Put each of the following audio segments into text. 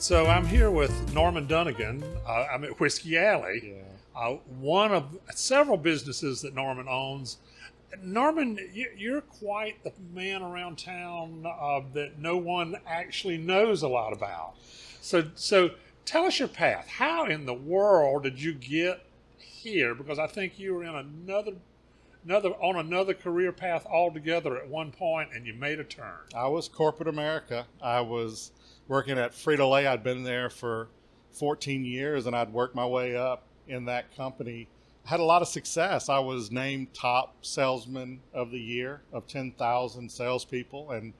So I'm here with Norman Dunagan. I'm at Whiskey Alley, one of several businesses that Norman owns. Norman, you're quite the man around town that no one actually knows a lot about. So tell us your path. How in the world did you get here? Because I think you were in another career path altogether at one point, and you made a turn. I was corporate America. I was working at Frito-Lay. I'd been there for 14 years, and I'd worked my way up in that company. Had a lot of success. I was named top salesman of the year of 10,000 salespeople, and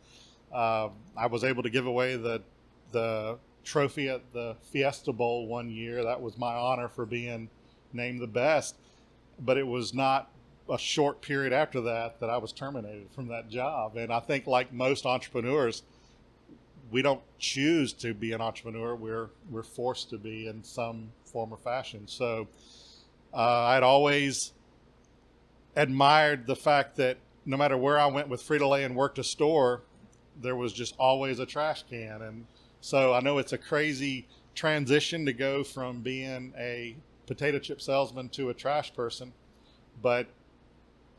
I was able to give away the trophy at the Fiesta Bowl one year. That was my honor for being named the best, but it was not a short period after that I was terminated from that job. And I think, like most entrepreneurs, we don't choose to be an entrepreneur. We're forced to be in some form or fashion. So I'd always admired the fact that no matter where I went with Frito-Lay and worked a store, there was just always a trash can. And so I know it's a crazy transition to go from being a potato chip salesman to a trash person, but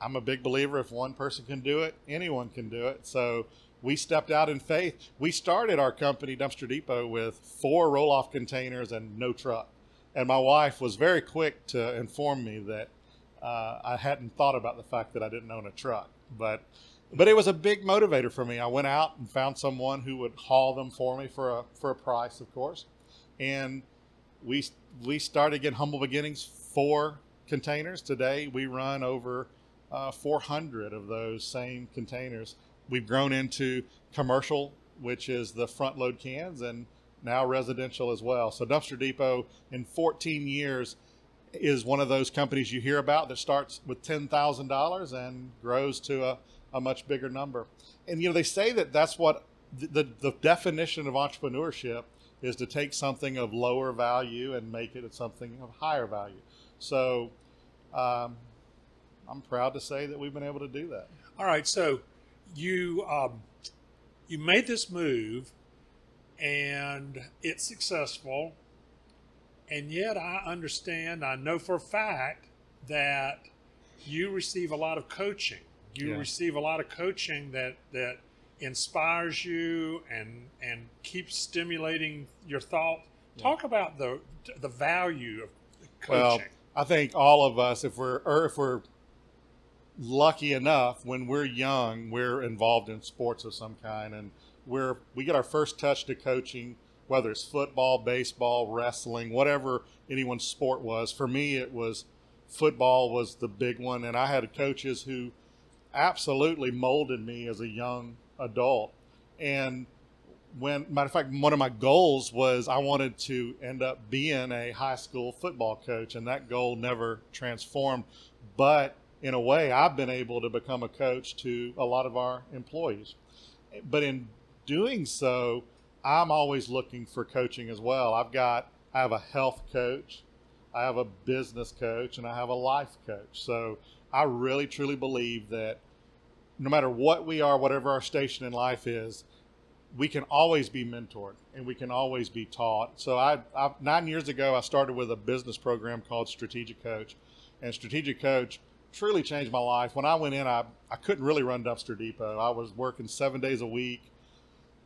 I'm a big believer if one person can do it, anyone can do it. So we stepped out in faith. We started our company, Dumpster Depot, with 4 roll-off containers and no truck. And my wife was very quick to inform me that I hadn't thought about the fact that I didn't own a truck. But it was a big motivator for me. I went out and found someone who would haul them for me for a price, of course. And we started again, humble beginnings, 4 containers. Today we run over 400 of those same containers. We've grown into commercial, which is the front load cans, and now residential as well. So Dumpster Depot in 14 years is one of those companies you hear about that starts with $10,000 and grows to a much bigger number. And they say that that's what the definition of entrepreneurship is, to take something of lower value and make it something of higher value. So I'm proud to say that we've been able to do that. All right, so you made this move, and it's successful, and yet I know for a fact that you receive a lot of coaching. You receive a lot of coaching that inspires you and keeps stimulating your thought. Talk about the value of coaching. Well, I think all of us, if we're lucky enough, when we're young, we're involved in sports of some kind, and we get our first touch to coaching, whether it's football, baseball, wrestling, whatever anyone's sport was. For me, it was football was the big one, and I had coaches who absolutely molded me as a young adult. And matter of fact, one of my goals was I wanted to end up being a high school football coach, and that goal never transformed. But in a way, I've been able to become a coach to a lot of our employees. But in doing so, I'm always looking for coaching as well. I have a health coach, I have a business coach, and I have a life coach. So I really, truly believe that no matter what we are, whatever our station in life is, we can always be mentored and we can always be taught. So 9 years ago, I started with a business program called Strategic Coach. And Strategic Coach truly changed my life. When I went in, I couldn't really run Dumpster Depot. I was working 7 days a week,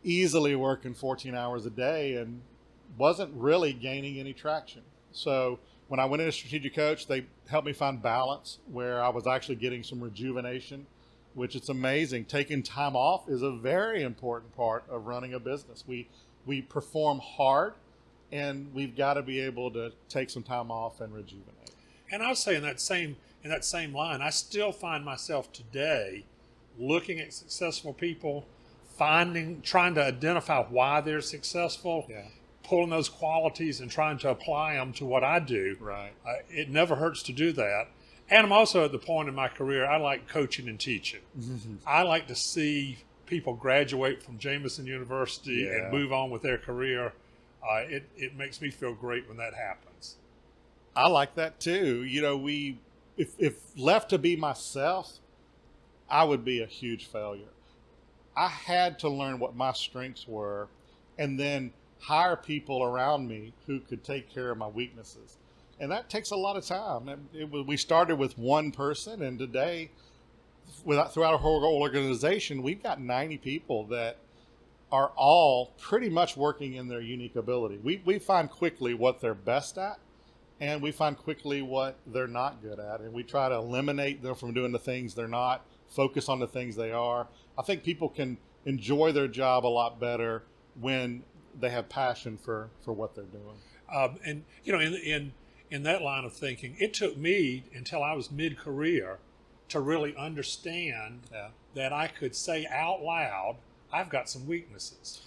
easily working 14 hours a day, and wasn't really gaining any traction. So when I went into Strategic Coach, they helped me find balance, where I was actually getting some rejuvenation, which it's amazing. Taking time off is a very important part of running a business. We perform hard, and we've got to be able to take some time off and rejuvenate. And I'll say in that same line, I still find myself today looking at successful people, trying to identify why they're successful, pulling those qualities and trying to apply them to what I do. Right. It never hurts to do that. And I'm also at the point in my career, I like coaching and teaching. Mm-hmm. I like to see people graduate from Jameson University and move on with their career. It makes me feel great when that happens. I like that too. If left to be myself, I would be a huge failure. I had to learn what my strengths were, and then hire people around me who could take care of my weaknesses. And that takes a lot of time. We started with one person, and today, throughout our whole organization, we've got 90 people that are all pretty much working in their unique ability. We find quickly what they're best at, and we find quickly what they're not good at. And we try to eliminate them from doing the things they're not, focus on the things they are. I think people can enjoy their job a lot better when they have passion for what they're doing. And in that line of thinking, it took me until I was mid-career to really understand that I could say out loud, I've got some weaknesses.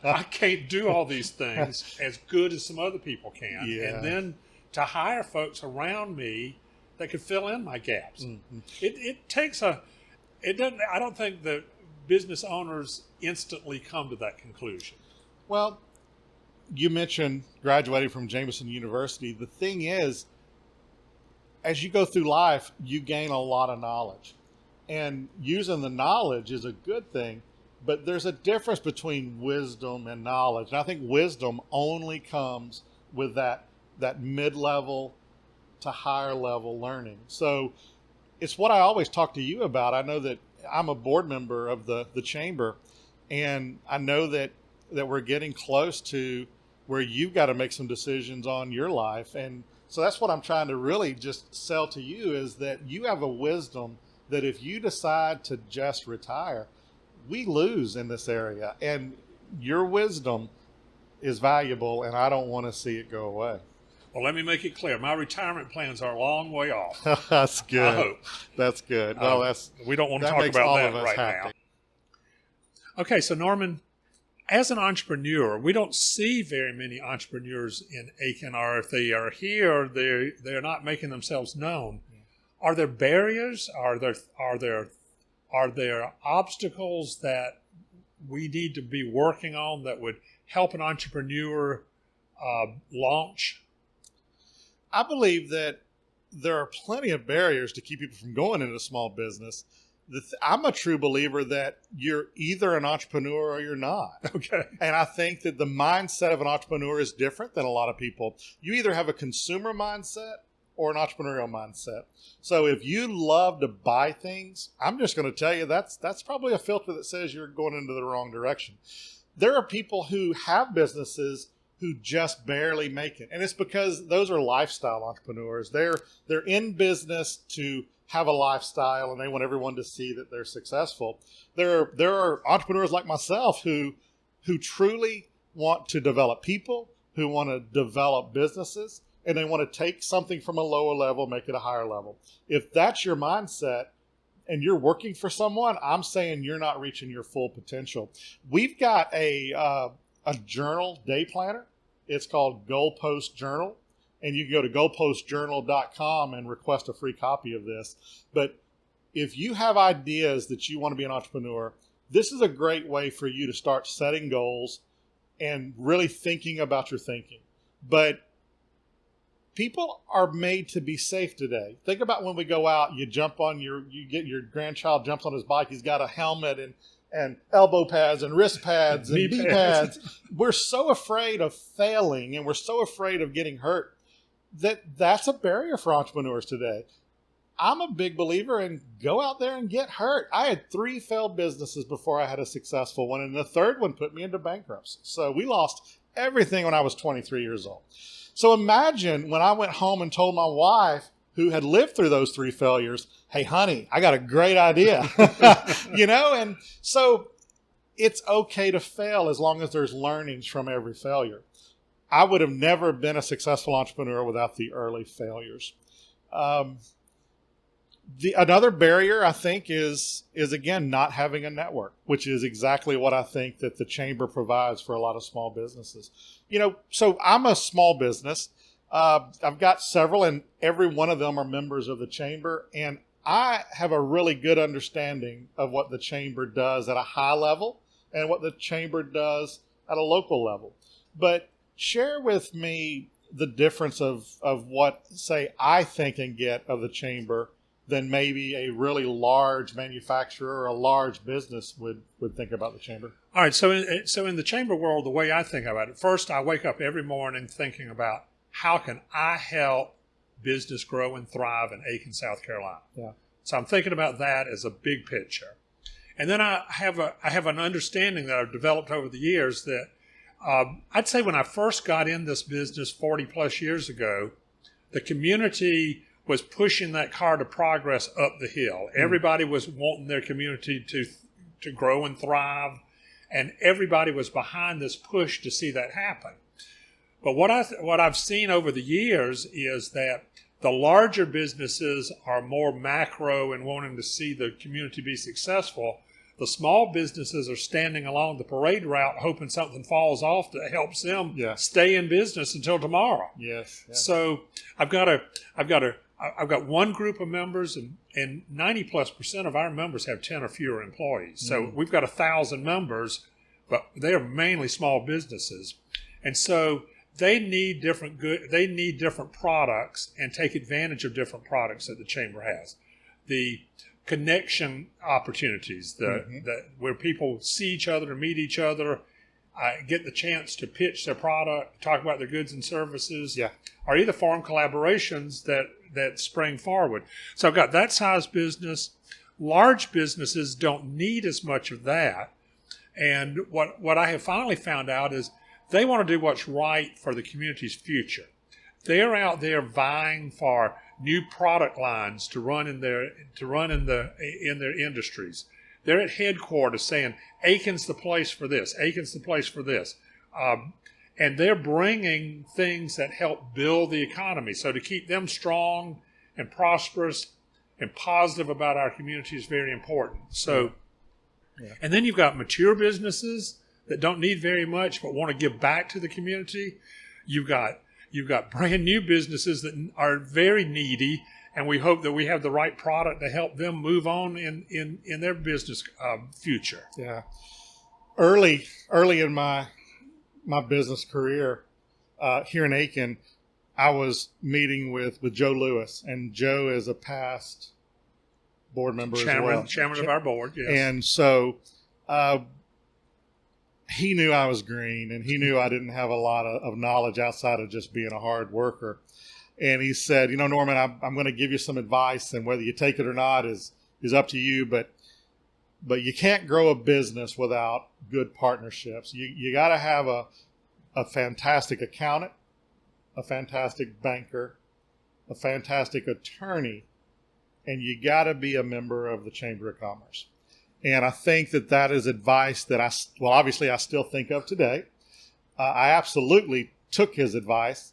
I can't do all these things as good as some other people can. Yeah. And then to hire folks around me that could fill in my gaps. Mm-hmm. It takes I don't think that business owners instantly come to that conclusion. Well, you mentioned graduating from Jameson University. The thing is, as you go through life, you gain a lot of knowledge. And using the knowledge is a good thing, but there's a difference between wisdom and knowledge. And I think wisdom only comes with that mid-level to higher level learning. So it's what I always talk to you about. I know that I'm a board member of the chamber, and I know that we're getting close to where you've got to make some decisions on your life. And so that's what I'm trying to really just sell to you, is that you have a wisdom that if you decide to just retire, we lose in this area. And your wisdom is valuable, and I don't want to see it go away. Well, let me make it clear. My retirement plans are a long way off. That's good. I hope. That's good. Well, we don't want to talk about that right now. Okay, so Norman, as an entrepreneur, we don't see very many entrepreneurs in Aiken, or if they are here, they're not making themselves known. Are there barriers? Are there obstacles that we need to be working on that would help an entrepreneur launch? I believe that there are plenty of barriers to keep people from going into small business. I'm a true believer that you're either an entrepreneur or you're not. Okay. And I think that the mindset of an entrepreneur is different than a lot of people. You either have a consumer mindset or an entrepreneurial mindset. So if you love to buy things, I'm just going to tell you that's probably a filter that says you're going into the wrong direction. There are people who have businesses who just barely make it. And it's because those are lifestyle entrepreneurs. They're in business to have a lifestyle, and they want everyone to see that they're successful. There are entrepreneurs like myself who truly want to develop people, who want to develop businesses, and they want to take something from a lower level, make it a higher level. If that's your mindset and you're working for someone, I'm saying you're not reaching your full potential. We've got a journal day planner. It's called Goalpost Journal. And you can go to goalpostjournal.com and request a free copy of this. But if you have ideas that you want to be an entrepreneur, this is a great way for you to start setting goals and really thinking about your thinking. But people are made to be safe today. Think about when we go out, you get your grandchild jumps on his bike, he's got a helmet and elbow pads and wrist pads and knee pads. We're so afraid of failing, and we're so afraid of getting hurt that's a barrier for entrepreneurs today. I'm a big believer in go out there and get hurt. I had 3 failed businesses before I had a successful one, and the third one put me into bankruptcy. So we lost everything when I was 23 years old. So imagine when I went home and told my wife, who had lived through those 3 failures, hey, honey, I got a great idea. And so it's okay to fail as long as there's learnings from every failure. I would have never been a successful entrepreneur without the early failures. Another barrier, I think, is again, not having a network, which is exactly what I think that the chamber provides for a lot of small businesses. So I'm a small business. I've got several, and every one of them are members of the chamber. And I have a really good understanding of what the chamber does at a high level and what the chamber does at a local level. But share with me the difference of what, say, I think and get of the chamber than maybe a really large manufacturer or a large business would think about the chamber. All right, so in the chamber world, the way I think about it, first I wake up every morning thinking about how can I help business grow and thrive in Aiken, South Carolina. Yeah. So I'm thinking about that as a big picture. And then I have an understanding that I've developed over the years that I'd say when I first got in this business 40 plus years ago, the community was pushing that cart of progress up the hill. Everybody was wanting their community to grow and thrive, and everybody was behind this push to see that happen. But what I've seen over the years is that the larger businesses are more macro and wanting to see the community be successful. The small businesses are standing along the parade route hoping something falls off that helps them stay in business until tomorrow. Yes. So I've got one group of members, and 90+% of our members have 10 or fewer employees. So we've got 1,000 members, but they are mainly small businesses. And so they need different products and take advantage of different products that the chamber has. The connection opportunities, where people see each other, meet each other, get the chance to pitch their product, talk about their goods and services, or either form collaborations that spring forward. So I've got that size business. Large businesses don't need as much of that. And what I have finally found out is they want to do what's right for the community's future. They're out there vying for new product lines to run in their industries. They're at headquarters saying, Aiken's the place for this. Aiken's the place for this. And they're bringing things that help build the economy. So to keep them strong and prosperous and positive about our community is very important. So, and then you've got mature businesses that don't need very much but want to give back to the community. You've got brand new businesses that are very needy, and we hope that we have the right product to help them move on in their business future. Yeah. Early in my business career here in Aiken, I was meeting with Joe Lewis, and Joe is a past board member as well. Chairman of our board, yes. And so he knew I was green, and he knew I didn't have a lot of knowledge outside of just being a hard worker. And he said, Norman, I'm going to give you some advice, and whether you take it or not is up to you. But you can't grow a business without good partnerships. You got to have a fantastic accountant, a fantastic banker, a fantastic attorney, and you got to be a member of the Chamber of Commerce. And I think that is advice that obviously I still think of today. I absolutely took his advice,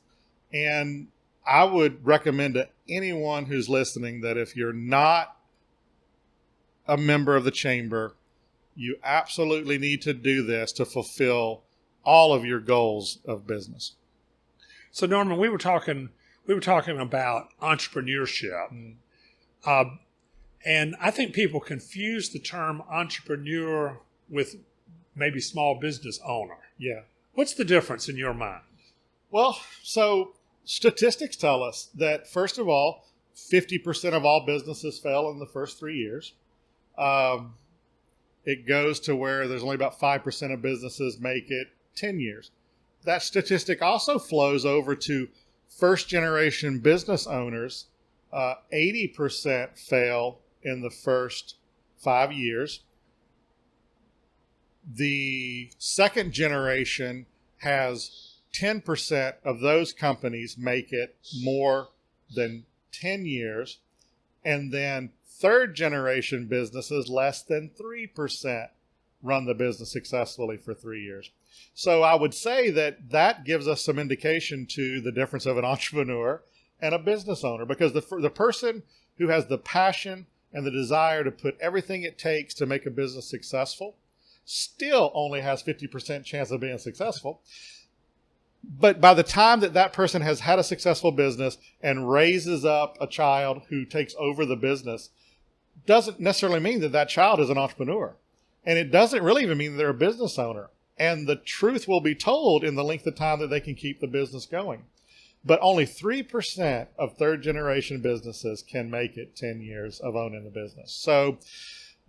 and I would recommend to anyone who's listening that if you're not a member of the chamber, you absolutely need to do this to fulfill all of your goals of business. So Norman, we were talking about entrepreneurship. And I think people confuse the term entrepreneur with maybe small business owner. Yeah. What's the difference in your mind? Well, so statistics tell us that, first of all, 50% of all businesses fail in the first 3 years. It goes to where there's only about 5% of businesses make it 10 years. That statistic also flows over to first-generation business owners. 80% fail in the first 5 years. The second generation has 10% of those companies make it more than 10 years. And then third generation businesses, less than 3% run the business successfully for 3 years. So I would say that gives us some indication to the difference of an entrepreneur and a business owner, because the person who has the passion and the desire to put everything it takes to make a business successful still only has 50% chance of being successful. But by the time that person has had a successful business and raises up a child who takes over the business, doesn't necessarily mean that child is an entrepreneur. And it doesn't really even mean they're a business owner. And the truth will be told in the length of time that they can keep the business going. But only 3% of third generation businesses can make it 10 years of owning the business. So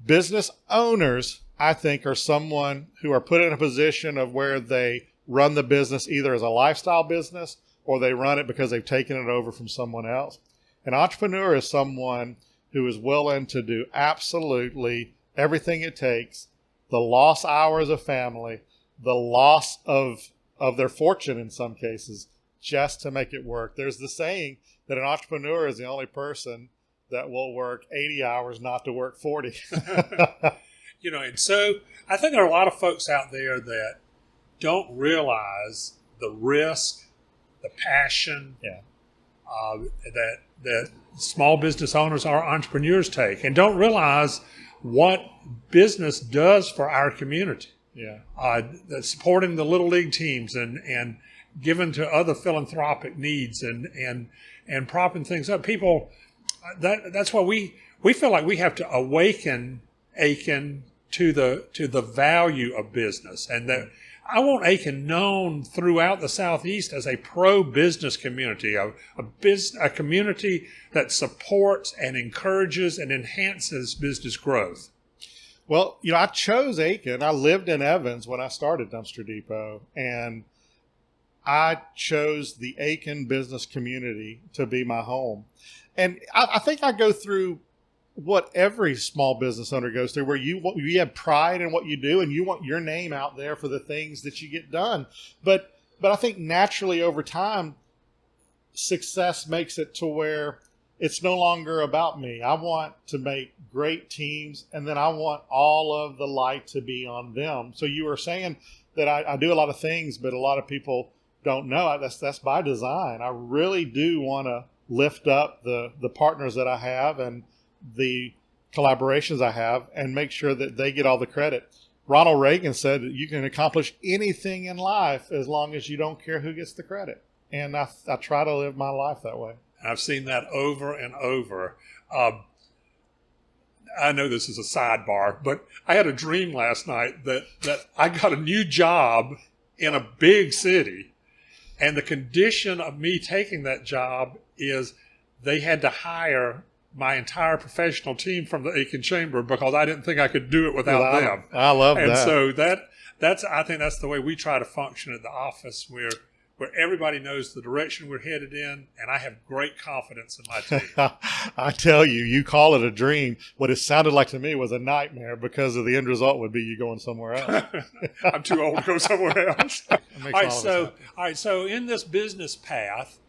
business owners, I think, are someone who are put in a position of where they run the business either as a lifestyle business or they run it because they've taken it over from someone else. An entrepreneur is someone who is willing to do absolutely everything it takes, the lost hours of family, the loss of their fortune in some cases, just to make it work. There's the saying that an entrepreneur is the only person that will work 80 hours not to work 40. And so I think there are a lot of folks out there that don't realize the risk, the passion that small business owners or entrepreneurs take, and don't realize what business does for our community. Yeah. Supporting the little league teams and giving to other philanthropic needs and propping things up. People, that's why we feel like we have to awaken Aiken to the value of business, and that I want Aiken known throughout the Southeast as a pro-business community, a community that supports and encourages and enhances business growth. Well, I chose Aiken. I lived in Evans when I started Dumpster Depot, and I chose the Aiken business community to be my home. And I think I go through what every small business owner goes through, where you have pride in what you do and you want your name out there for the things that you get done. But I think naturally over time, success makes it to where it's no longer about me. I want to make great teams, and then I want all of the light to be on them. So you were saying that I do a lot of things, but a lot of people don't know. That's by design. I really do want to lift up the partners that I have and the collaborations I have and make sure that they get all the credit. Ronald Reagan said that you can accomplish anything in life as long as you don't care who gets the credit. And I try to live my life that way. I've seen that over and over. I know this is a sidebar, but I had a dream last night that I got a new job in a big city, and the condition of me taking that job is they had to hire my entire professional team from the Aiken Chamber because I didn't think I could do it without them. I love that. And so I think that's the way we try to function at the office, where everybody knows the direction we're headed in, and I have great confidence in my team. I tell you, you call it a dream. What it sounded like to me was a nightmare because of the end result would be you going somewhere else. I'm too old to go somewhere else. All right, so in this business path,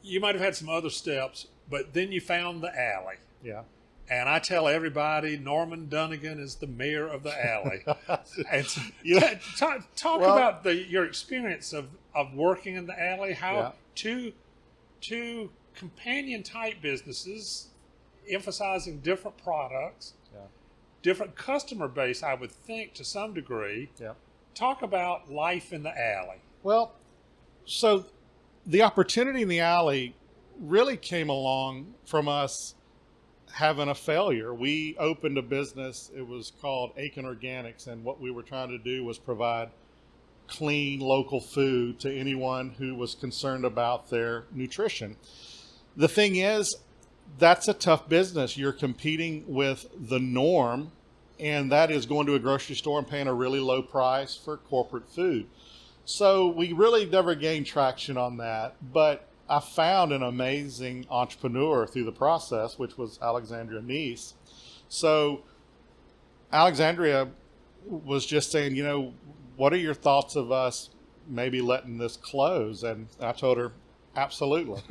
you might have had some other steps, but then you found the alley. Yeah. And I tell everybody, Norman Dunagan is the mayor of the alley. And so, talk about your experience of working in the alley. How two companion type businesses, emphasizing different products, different customer base, I would think to some degree. Yeah. Talk about life in the alley. Well, so the opportunity in the alley really came along from us having a failure. We opened a business. It was called Aiken Organics, and what we were trying to do was provide clean local food to anyone who was concerned about their nutrition. The thing is, that's a tough business. You're competing with the norm, and that is going to a grocery store and paying a really low price for corporate food. So we really never gained traction on that, but I found an amazing entrepreneur through the process, which was Alexandria Neese. So Alexandria was just saying, what are your thoughts of us maybe letting this close? And I told her, absolutely.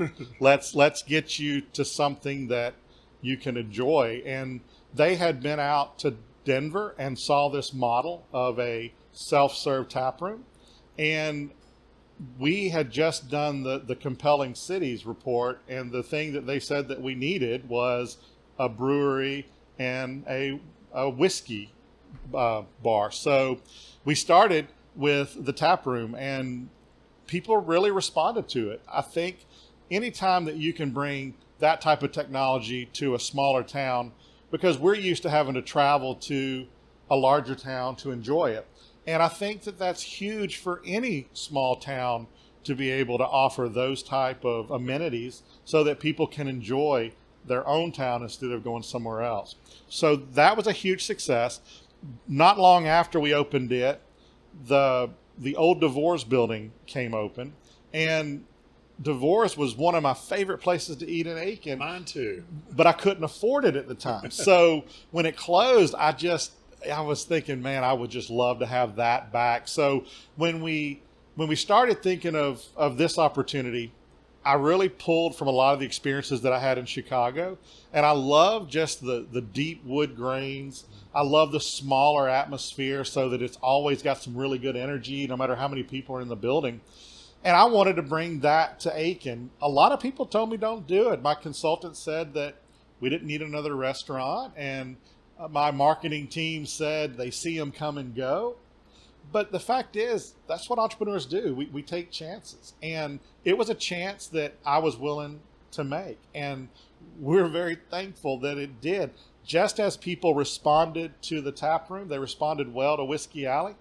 Let's get you to something that you can enjoy. And they had been out to Denver and saw this model of a self-serve tap room. And we had just done the Compelling Cities report, and the thing that they said that we needed was a brewery and a whiskey bar. So we started with the tap room, and people really responded to it. I think anytime that you can bring that type of technology to a smaller town, because we're used to having to travel to a larger town to enjoy it. And I think that that's huge for any small town to be able to offer those type of amenities so that people can enjoy their own town instead of going somewhere else. So that was a huge success. Not long after we opened it, the old DeVore's building came open, and DeVore's was one of my favorite places to eat in Aiken. Mine too. But I couldn't afford it at the time. So when it closed, I was thinking, man, I would just love to have that back. So when we started thinking of this opportunity, I really pulled from a lot of the experiences that I had in Chicago. And I love just the deep wood grains. I love the smaller atmosphere so that it's always got some really good energy, no matter how many people are in the building. And I wanted to bring that to Aiken. A lot of people told me don't do it. My consultant said that we didn't need another restaurant. And my marketing team said they see them come and go. But the fact is, that's what entrepreneurs do. We take chances. And it was a chance that I was willing to make. And we're very thankful that it did. Just as people responded to the tap room, they responded well to Whiskey Alley.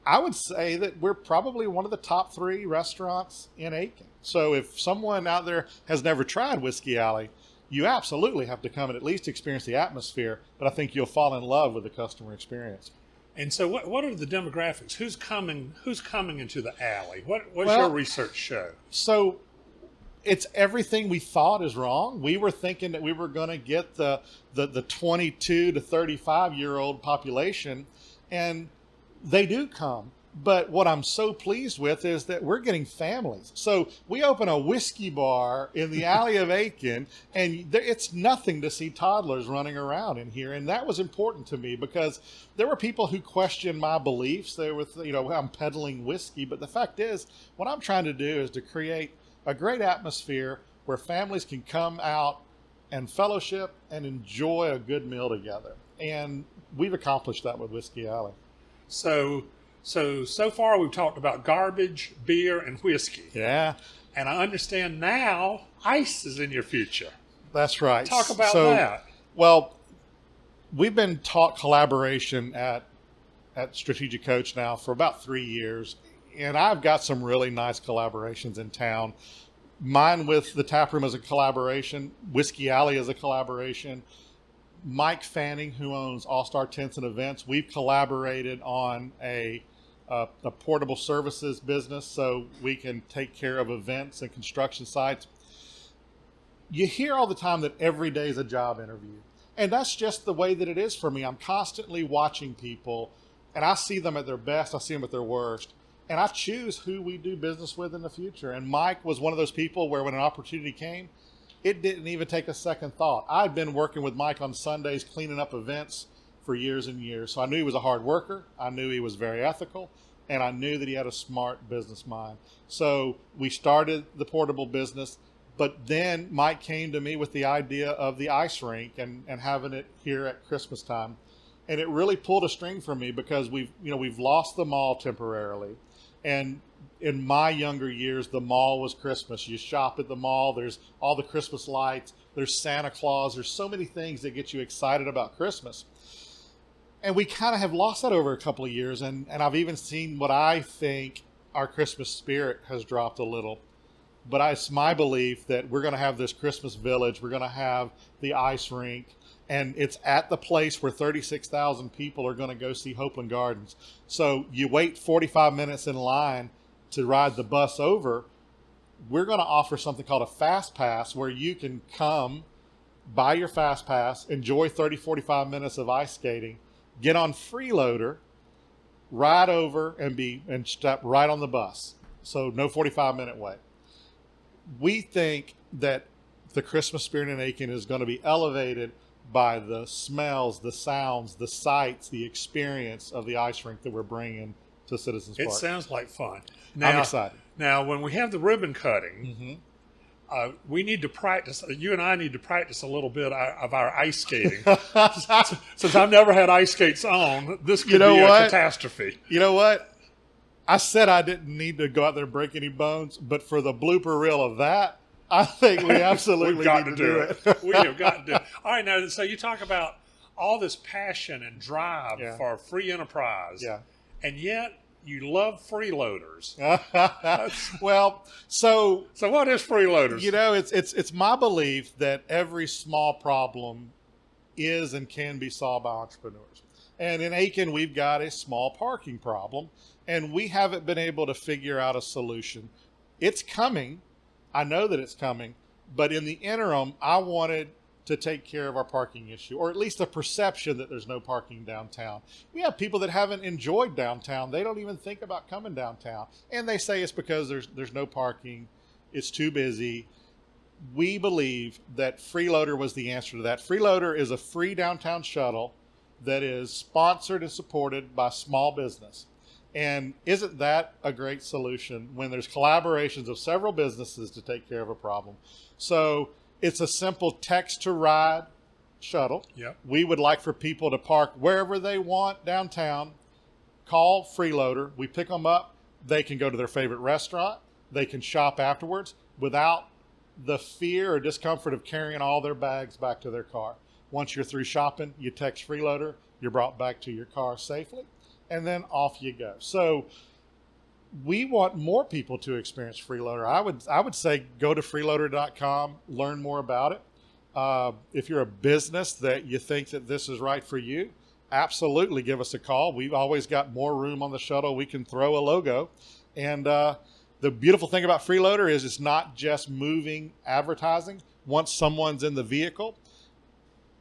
I would say that we're probably one of the top 3 restaurants in Aiken. So if someone out there has never tried Whiskey Alley, you absolutely have to come and at least experience the atmosphere. But I think you'll fall in love with the customer experience. And so what are the demographics? Who's coming into the alley? What's your research show? So it's everything we thought is wrong. We were thinking that we were going to get the 22 to 35-year-old population, and they do come. But what I'm so pleased with is that we're getting families. So we open a whiskey bar in the alley of Aiken, and it's nothing to see toddlers running around in here. And that was important to me because there were people who questioned my beliefs. They were, I'm peddling whiskey. But the fact is, what I'm trying to do is to create a great atmosphere where families can come out and fellowship and enjoy a good meal together. And we've accomplished that with Whiskey Alley. So far we've talked about garbage, beer, and whiskey. Yeah. And I understand now ice is in your future. That's right. Talk about that. Well, we've been taught collaboration at Strategic Coach now for about 3 years. And I've got some really nice collaborations in town. Mine with the tap room is a collaboration. Whiskey Alley is a collaboration. Mike Fanning, who owns All Star Tents and Events, we've collaborated on a portable services business so we can take care of events and construction sites. You hear all the time that every day is a job interview. And that's just the way that it is for me. I'm constantly watching people, and I see them at their best. I see them at their worst. And I choose who we do business with in the future. And Mike was one of those people where when an opportunity came, it didn't even take a second thought. I'd been working with Mike on Sundays cleaning up events for years and years. So I knew he was a hard worker. I knew he was very ethical. And I knew that he had a smart business mind. So we started the portable business. But then Mike came to me with the idea of the ice rink and having it here at Christmas time. And it really pulled a string for me because we've lost the mall temporarily. And in my younger years, the mall was Christmas. You shop at the mall. There's all the Christmas lights. There's Santa Claus. There's so many things that get you excited about Christmas. And we kind of have lost that over a couple of years. And I've even seen what I think our Christmas spirit has dropped a little. But it's my belief that we're going to have this Christmas village. We're going to have the ice rink. And it's at the place where 36,000 people are going to go see Hopeland Gardens. So you wait 45 minutes in line to ride the bus over. We're going to offer something called a Fast Pass where you can come, buy your Fast Pass, enjoy 30, 45 minutes of ice skating, get on Freeloader, ride over, and step right on the bus. So no 45-minute wait. We think that the Christmas spirit in Aiken is going to be elevated by the smells, the sounds, the sights, the experience of the ice rink that we're bringing to Citizens Park. It sounds like fun. I'm excited. Now, when we have the ribbon cutting, we need to practice. You and I need to practice a little bit of our ice skating. Since I've never had ice skates on, this could be a catastrophe. You know what? I said I didn't need to go out there and break any bones, but for the blooper reel of that, I think we absolutely need to do it. We have got to do it. All right, now, so you talk about all this passion and drive for free enterprise. Yeah. And yet, you love freeloaders. Well, so So what is freeloaders? it's my belief that every small problem is and can be solved by entrepreneurs. And in Aiken, we've got a small parking problem, and we haven't been able to figure out a solution. It's coming. I know that it's coming, but in the interim, I wanted to take care of our parking issue, or at least the perception that there's no parking downtown. We have people that haven't enjoyed downtown. They don't even think about coming downtown, and they say it's because there's no parking, it's too busy. We believe that Freeloader was the answer to that. Freeloader is a free downtown shuttle that is sponsored and supported by small business. And isn't that a great solution when there's collaborations of several businesses to take care of a problem? So it's a simple text to ride shuttle. Yep. We would like for people to park wherever they want downtown. Call Freeloader. We pick them up. They can go to their favorite restaurant. They can shop afterwards without the fear or discomfort of carrying all their bags back to their car. Once you're through shopping, you text Freeloader, you're brought back to your car safely, and then off you go. So we want more people to experience Freeloader. I would say go to freeloader.com, learn more about it. If you're a business that you think that this is right for you, absolutely give us a call. We've always got more room on the shuttle. We can throw a logo. And the beautiful thing about Freeloader is it's not just moving advertising. Once someone's in the vehicle,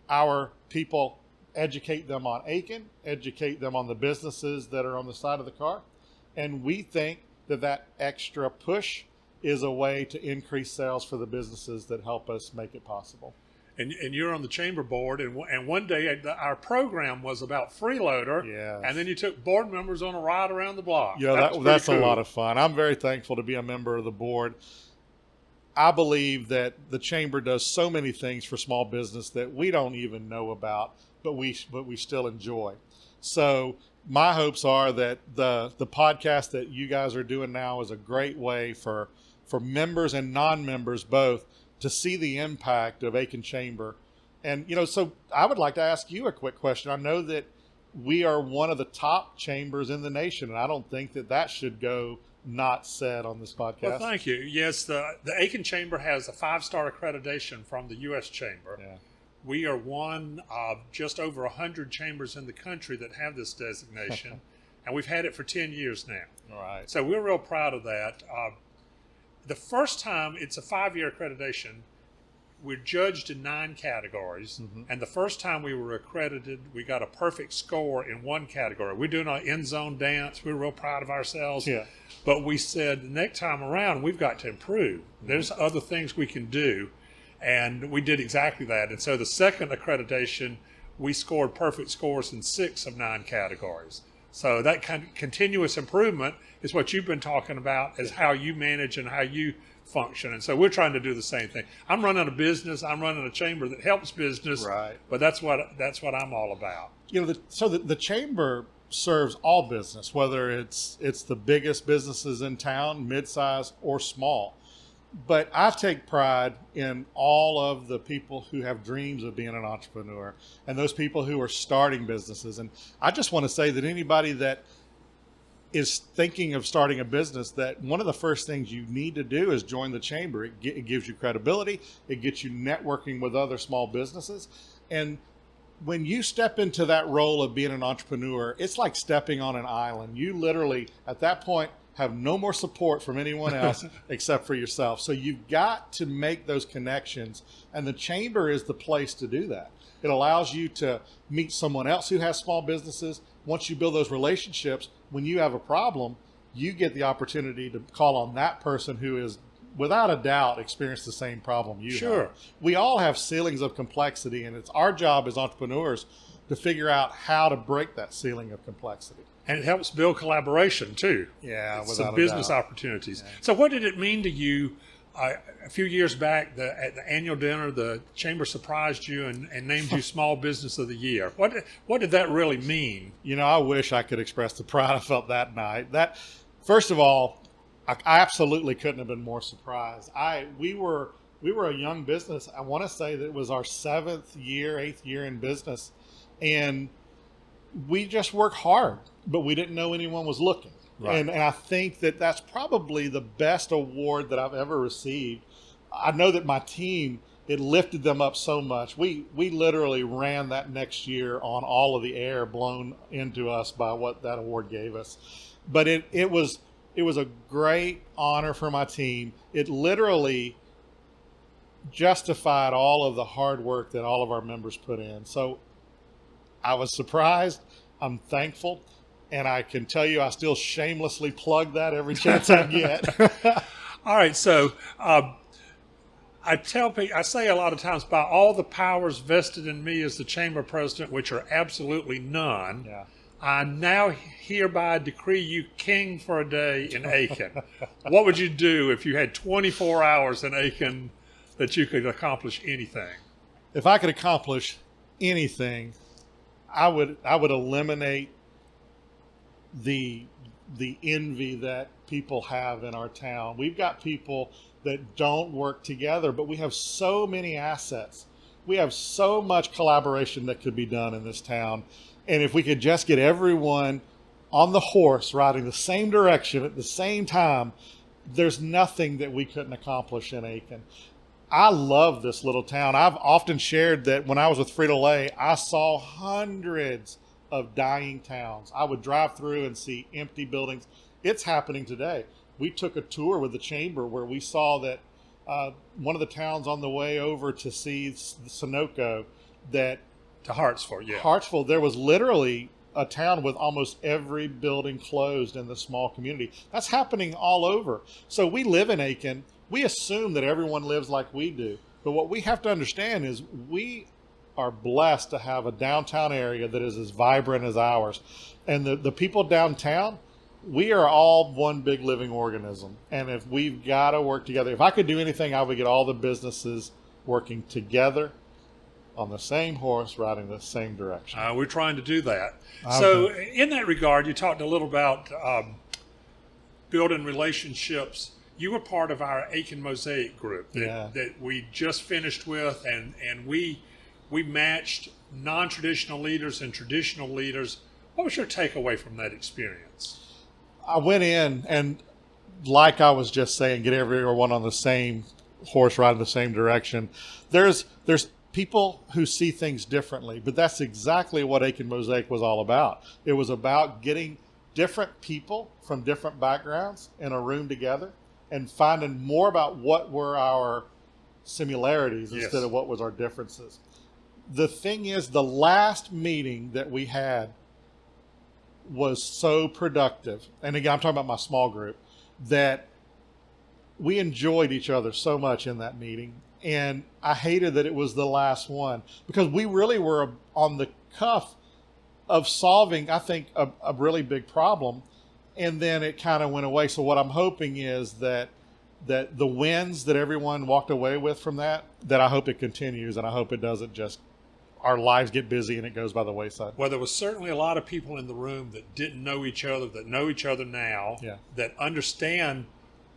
our people educate them on Aiken, educate them on the businesses that are on the side of the car. And we think that that extra push is a way to increase sales for the businesses that help us make it possible. And you're on the chamber board, and one day our program was about Freeloader, Yes. and then you took board members on a ride around the block. Yeah, that's cool. a lot of fun. I'm very thankful to be a member of the board. I believe that the chamber does so many things for small business that we don't even know about, but we still enjoy. So my hopes are that the podcast that you guys are doing now is a great way for members and non-members both to see the impact of Aiken Chamber. And, so I would like to ask you a quick question. I know that we are one of the top chambers in the nation, and I don't think that should go not said on this podcast. Well, thank you. Yes, the Aiken Chamber has a 5-star accreditation from the U.S. Chamber. Yeah. We are one of just over 100 chambers in the country that have this designation, and we've had it for 10 years now. All right. So we're real proud of that. The first time, it's a 5-year accreditation, we're judged in 9 categories. Mm-hmm. And the first time we were accredited, we got a perfect score in 1 category. We're doing our end zone dance. We're real proud of ourselves. Yeah. But we said the next time around, we've got to improve. There's other things we can do. And we did exactly that. And so the second accreditation, we scored perfect scores in 6 of 9 categories. So that kind of continuous improvement is what you've been talking about, is how you manage and how you function. And so we're trying to do the same thing. I'm running a business. I'm running a chamber that helps business. Right. But that's what I'm all about. The chamber serves all business, whether it's the biggest businesses in town, mid-size or small. But I take pride in all of the people who have dreams of being an entrepreneur and those people who are starting businesses. And I just want to say that anybody that is thinking of starting a business, that one of the first things you need to do is join the chamber. It gives you credibility. It gets you networking with other small businesses. And when you step into that role of being an entrepreneur, it's like stepping on an island. You literally, at that point, have no more support from anyone else except for yourself. So you've got to make those connections, and the chamber is the place to do that. It allows you to meet someone else who has small businesses. Once you build those relationships, when you have a problem, you get the opportunity to call on that person who is, without a doubt, experienced the same problem you Sure. have. We all have ceilings of complexity, and it's our job as entrepreneurs to figure out how to break that ceiling of complexity. And it helps build collaboration too. Yeah, Some without a business doubt. opportunities. Yeah. So what did it mean to you a few years back at the annual dinner, the chamber surprised you and named you Small Business of the Year? What did that really mean? I wish I could express the pride I felt that night. That, first of all, I absolutely couldn't have been more surprised. We were a young business. I want to say that it was our 8th year in business, and we just worked hard, but we didn't know anyone was looking. Right. And I think that that's probably the best award that I've ever received. I know that my team, it lifted them up so much. We literally ran that next year on all of the air blown into us by what that award gave us. But it was a great honor for my team. It literally justified all of the hard work that all of our members put in. So I was surprised. I'm thankful. And I can tell you, I still shamelessly plug that every chance I get. All right. So I tell people, I say a lot of times, by all the powers vested in me as the chamber president, which are absolutely none, Yeah. I now hereby decree you king for a day in Aiken. What would you do if you had 24 hours in Aiken that you could accomplish anything? If I could accomplish anything, I would eliminate the envy that people have in our town. We've got people that don't work together, but we have so many assets. We have so much collaboration that could be done in this town. And if we could just get everyone on the horse riding the same direction at the same time, there's nothing that we couldn't accomplish in Aiken. I love this little town. I've often shared that when I was with Frito-Lay, I saw hundreds of dying towns. I would drive through and see empty buildings. It's happening today. We took a tour with the chamber where we saw that one of the towns on the way over to see Sunoco, that To Hartsville, yeah. Hartsville, there was literally a town with almost every building closed in the small community. That's happening all over. So we live in Aiken. We assume that everyone lives like we do. But what we have to understand is we are blessed to have a downtown area that is as vibrant as ours. And the people downtown, we are all one big living organism. And if we've got to work together, if I could do anything, I would get all the businesses working together on the same horse, riding the same direction. We're trying to do that. So in that regard, you talked a little about building relationships. You were part of our Aiken Mosaic group that we just finished with, and we matched non-traditional leaders and traditional leaders. What was your takeaway from that experience? I went in and, like I was just saying, get everyone on the same horse, riding the same direction. There's people who see things differently, but that's exactly what Aiken Mosaic was all about. It was about getting different people from different backgrounds in a room together and finding more about what were our similarities instead of what was our differences. The thing is, the last meeting that we had was so productive. And again, I'm talking about my small group, that we enjoyed each other so much in that meeting. And I hated that it was the last one, because we really were on the cuff of solving, I think, a really big problem. And then it kind of went away. So what I'm hoping is that the wins that everyone walked away with from that I hope it continues, and I hope it doesn't just, our lives get busy and it goes by the wayside. Well, there was certainly a lot of people in the room that didn't know each other, that know each other now, that understand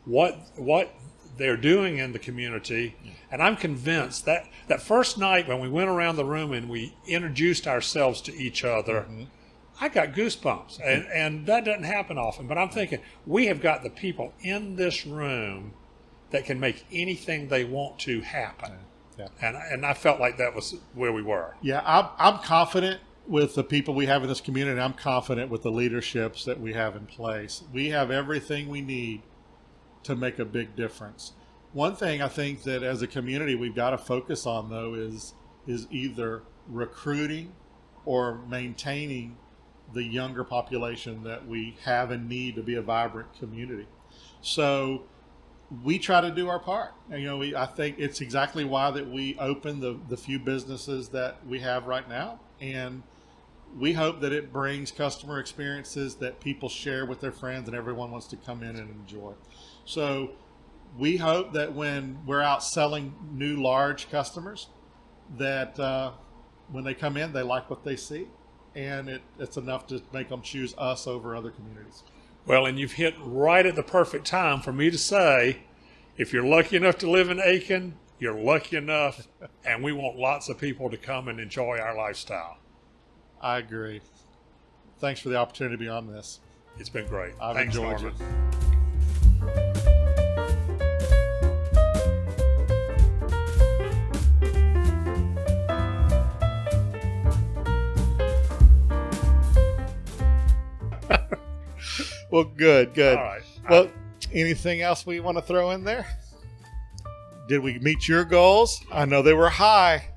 what they're doing in the community. And I'm convinced that that first night when we went around the room and we introduced ourselves to each other, I got goosebumps. And that doesn't happen often. But I'm thinking, we have got the people in this room that can make anything they want to happen. And I felt like that was where we were. Yeah, I'm confident with the people we have in this community. I'm confident with the leaderships that we have in place. We have everything we need to make a big difference. One thing I think that as a community we've got to focus on, though, is either recruiting or maintaining the younger population that we have and need to be a vibrant community. So we try to do our part. And, I think it's exactly why that we open the few businesses that we have right now. And we hope that it brings customer experiences that people share with their friends and everyone wants to come in and enjoy. So we hope that when we're out selling new large customers, that when they come in, they like what they see, and it's enough to make them choose us over other communities. Well, and you've hit right at the perfect time for me to say, if you're lucky enough to live in Aiken, you're lucky enough, and we want lots of people to come and enjoy our lifestyle. I agree. Thanks for the opportunity to be on this. It's been great. I've Thanks, enjoyed Norman. it. Well, good. All right. Well, anything else we want to throw in there? Did we meet your goals? I know they were high.